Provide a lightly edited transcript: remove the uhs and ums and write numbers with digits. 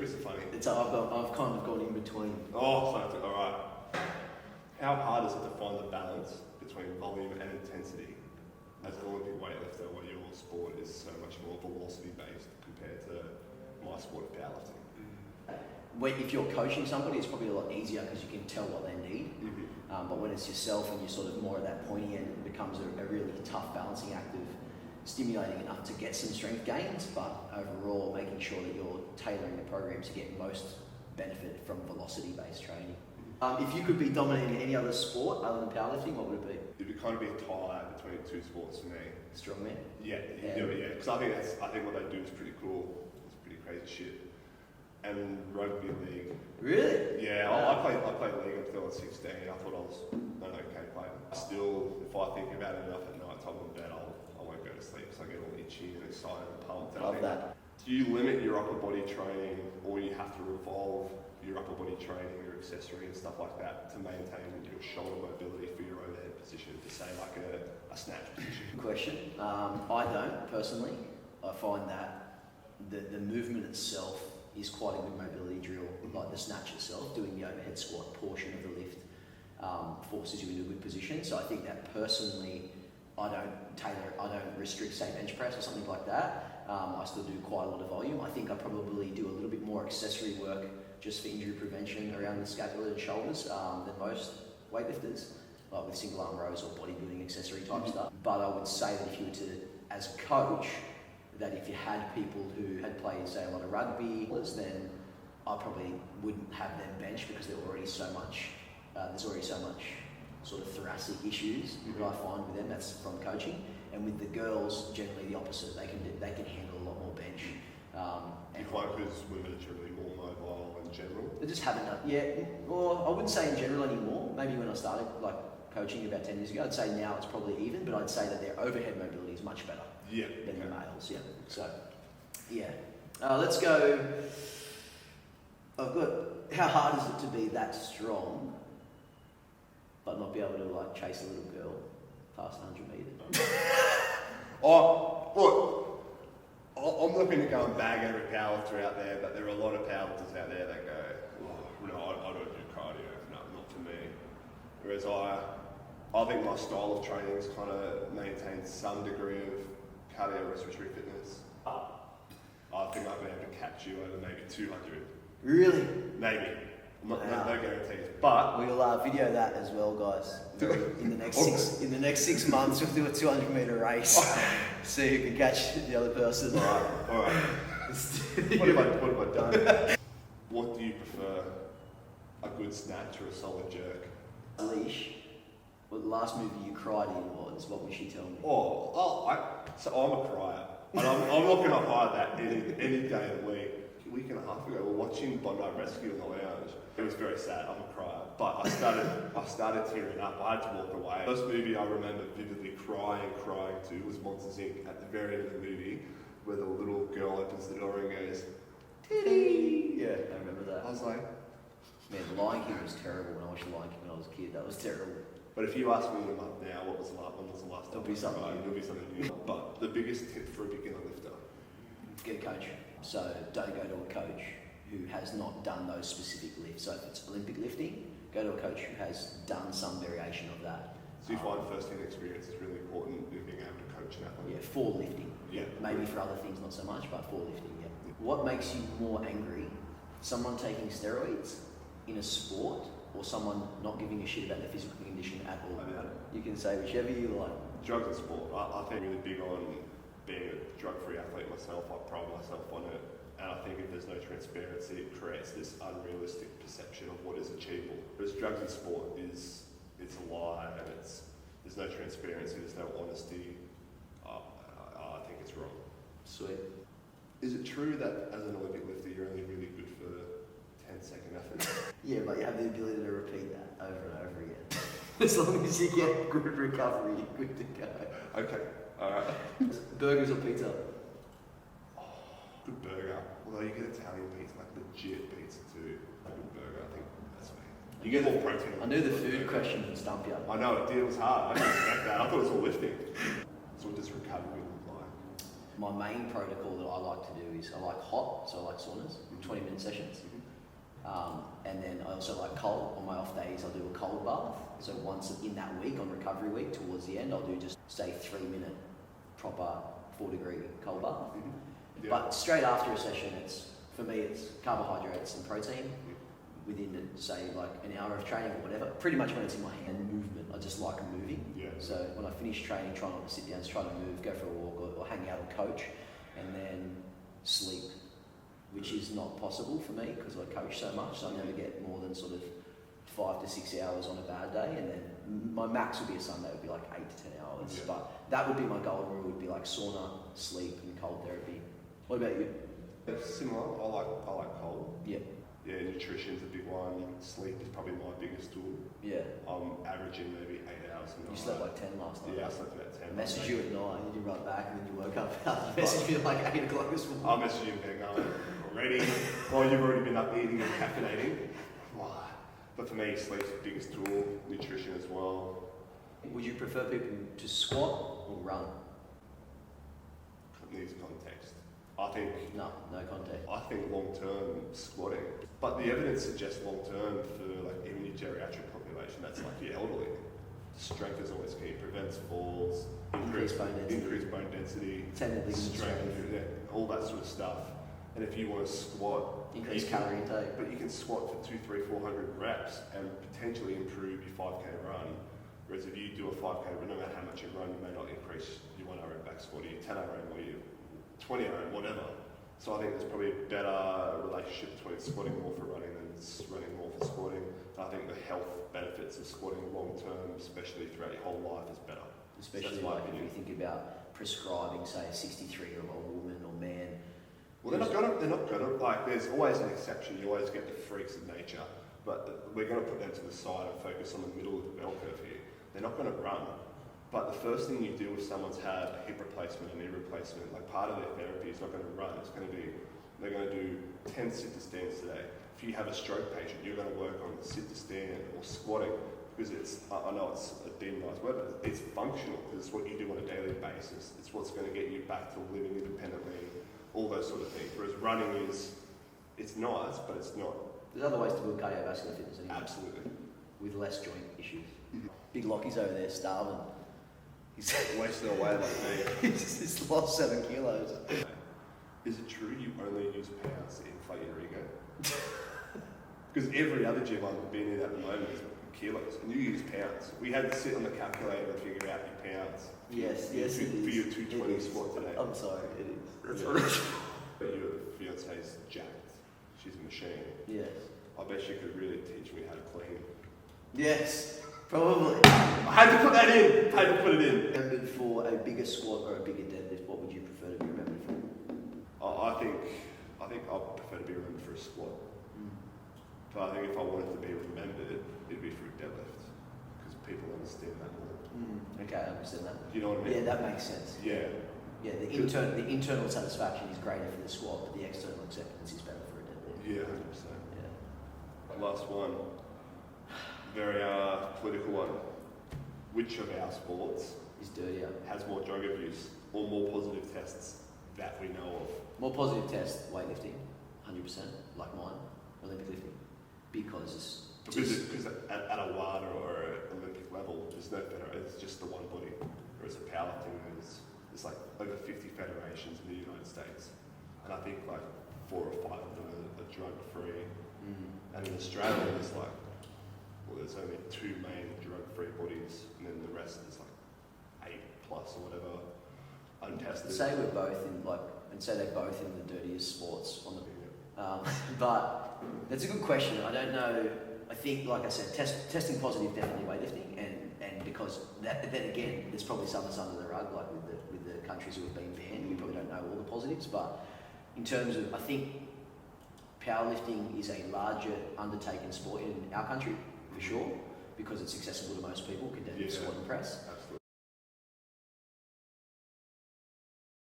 is it funny? I've kind of gone in between. Oh, so all right. How hard is it to find the balance between volume and intensity as an Olympic weightlifter, where your sport is so much more velocity based compared to my sport of powerlifting? If you're coaching somebody, it's probably a lot easier because you can tell what they need. But when it's yourself and you're sort of more at that pointy end, it becomes a really tough balancing act of stimulating enough to get some strength gains, but overall making sure that you're tailoring the program to get most benefit from velocity-based training. If you could be dominant in any other sport other than powerlifting, what would it be? It would kind of be a tie between two sports for me. Strongman? Yeah. Because I think what they do is pretty cool. It's pretty crazy shit. And rugby league. Really? Yeah, wow. I played league until I was 16. I thought I was an okay player. Still, if I think about it enough at night time in bed, I won't go to sleep because I get all itchy and excited and pumped. Love that. Do you limit your upper body training, or you have to revolve your upper body training, your accessory and stuff like that to maintain your shoulder mobility for your overhead position, to say like a snatch position? Good question. I don't personally. I find that the movement itself is quite a good mobility drill. Like the snatch itself, doing the overhead squat portion of the lift forces you into a good position. So I think that personally, I don't restrict, say, bench press or something like that. I still do quite a lot of volume. I think I probably do a little bit more accessory work just for injury prevention around the scapula and shoulders than most weightlifters, like with single arm rows or bodybuilding accessory type stuff. But I would say that if you were to, as a coach, that if you had people who had played, say, a lot of rugby, then I probably wouldn't have them bench because there's already so much sort of thoracic issues that I find with them. That's from coaching. And with the girls, generally the opposite. They can handle a lot more bench. Do you find because women are generally more mobile in general? They just haven't done, or I wouldn't say in general anymore. Maybe when I started coaching about 10 years ago, I'd say now it's probably even, but I'd say that their overhead mobility is much better than the males. Yeah. So, let's go. How hard is it to be that strong but not be able to chase a little girl past 100 metres? Look, I'm not going to go and bag every powerlifter out there, but there are a lot of powerlifters out there that go, no, I don't do cardio, no, not for me. Whereas I think my style of training is kind of maintains some degree of cardiorespiratory fitness. I think I've been able to catch you over maybe 200. Really? Maybe. No guarantees. But we'll video that as well, guys. In the next 6 months, we'll do a 200-meter race. See who can catch the other person. All right. What have I done? What do you prefer? A good snatch or a solid jerk? Leash. Well, the last movie you cried in was, what would she tell me? So I'm a crier. And I'm not going to hide that any day of the week. A week and a half ago, we were watching Bondi Rescue in the lounge. It was very sad. I'm a crier, but I started tearing up. I had to walk away. The first movie I remember vividly crying to was Monsters Inc. At the very end of the movie, where the little girl opens the door and goes, "Titty!" Yeah, I remember that. I was like, man, Lion King was terrible when I watched Lion King when I was a kid. That was terrible. But if you ask me in a month now, when was the last time? It'll be something new. But the biggest tip for a beginner lifter: get a coach. So don't go to a coach who has not done those specific lifts. So if it's Olympic lifting, go to a coach who has done some variation of that. So you find first-hand experience is really important in being able to coach an athlete? Yeah, for lifting. Yeah. Maybe for other things not so much, but for lifting, yeah. What makes you more angry? Someone taking steroids in a sport, or someone not giving a shit about their physical condition at all? You can say whichever you like. Drugs and sport. I think I'm really big on being a drug-free athlete myself. I pride myself on it. And I think if there's no transparency, it creates this unrealistic perception of what is achievable. Whereas drugs and sport it's a lie, and there's no transparency, there's no honesty. I think it's wrong. Sweet. Is it true that as an Olympic lifter, you're only really good for 10-second efforts? Yeah, but you have the ability to repeat that over and over again. As long as you get good recovery, you're good to go. Okay, alright. Burgers or pizza? Good burger. Although you get Italian pizza, like legit pizza too. A good burger, I think that's me. You get more protein. I knew the food question would stump you. I know, it was hard. I didn't expect that. I thought it was all lifting. So what does recovery look like? My main protocol that I like to do is I like hot, so I like saunas, 20 minutes sessions. And then I also like cold. On my off days, I'll do a cold bath. So once in that week, on recovery week, towards the end, I'll do just say 3-minute proper 4-degree cold bath. Yeah. But straight after a session, for me it's carbohydrates and protein within say like an hour of training or whatever. Pretty much when it's in my hand, movement. I just like moving. Yeah. So when I finish training, try not to sit down, just try to move, go for a walk or hang out or coach, and then sleep, which is not possible for me because I coach so much. So I never get more than sort of 5 to 6 hours on a bad day, and then my max would be a Sunday would be like 8 to 10 hours. Yeah. But that would be my golden rule. Would be like sauna, sleep, and cold therapy. What about you? Similar. I like cold. Yeah. Yeah, nutrition's a big one. Sleep is probably my biggest tool. Yeah. I'm averaging maybe 8 hours a night. You slept like 10 last night. Yeah, I slept about 10. I messaged you at 9, and you run back, and then you woke up. You messaged me at like 8 o'clock this morning. I messaged you and going, already. Well, you've already been up eating and caffeinating. Why? But for me, sleep's the biggest tool. Nutrition as well. Would you prefer people to squat or run? Needs context. I think No contact. I think long-term squatting, but the evidence suggests long-term for like even your geriatric population, that's like your elderly. Strength is always key. Prevents falls, increased bone density, Tendon ligament strength, yeah, all that sort of stuff. And if you want to squat, Increase calorie intake. but you can squat for 200, 300, 400 reps and potentially improve your 5k run. Whereas if you do a 5k run, no matter how much you run, you may not increase your 1 RM back squat, or your 10 RM, or your 20 RM, whatever. So I think there's probably a better relationship between squatting more for running than running more for squatting. And I think the health benefits of squatting long term, especially throughout your whole life, is better. Especially like if you think about prescribing, say, a 63-year-old woman or man. Well, they're not gonna, like, there's always an exception. You always get the freaks of nature, but we're gonna put them to the side and focus on the middle of the bell curve here. They're not gonna run. But the first thing you do if someone's had a hip replacement, a knee replacement, like part of their therapy is not going to run. It's going to be, they're going to do 10 sit to stands today. If you have a stroke patient, you're going to work on sit to stand or squatting because it's, I know it's a demonised word, but it's functional because it's what you do on a daily basis. It's what's going to get you back to living independently, all those sort of things. Whereas running is, it's nice, but it's not. There's other ways to build cardiovascular fitness anyway. Absolutely. With less joint issues. Big Lockie's over there starving. He's wasting away like me. He's lost 7 kilos. Is it true you only use pounds to inflate your ego? Because every other gym I've been in at the moment is kilos, and you use pounds. We had to sit on the calculator and figure out your pounds. Yes, it is. For your 220 squat today. I'm sorry, it is. That's Yeah. right. But your fiance's jacked. She's a machine. Yes. I bet she could really teach me how to clean. Yes, probably. I had to put that in. I had to put it in. Remembered for a bigger squat or a bigger deadlift, what would you prefer to be remembered for? I think I prefer to be remembered for a squat. But I think if I wanted to be remembered, it'd be for a deadlift because people understand that more. Okay, I understand that. Do you know what I mean? Yeah, that makes sense. Yeah. Yeah, the internal satisfaction is greater for the squat, but the external acceptance is better for a deadlift. Yeah, 100%. Yeah. Last one. Very political one. Which of our sports Is dirtier. has more drug abuse or more positive tests that we know of? More positive test, weightlifting, 100%, like mine, Olympic lifting, because at a WADA or an Olympic level, there's no federation, it's just the one body. Whereas at powerlifting, there's like over 50 federations in the United States. And I think like 4 or 5 of them are drug-free. And in Australia, there's like, well, there's only 2 main drug-free bodies, and then the rest is like 8 plus or whatever, untested. say we're both in say they're both in the dirtiest sports on the. But that's a good question. I don't know. I think, like I said, testing positive definitely weightlifting, and because that, then again, there's probably some that's under the rug, like with the countries who have been banned. We probably don't know all the positives, but in terms of, I think powerlifting is a larger undertaken sport in our country for sure, because it's accessible to most people, can deadlift, squat, and press. Absolutely.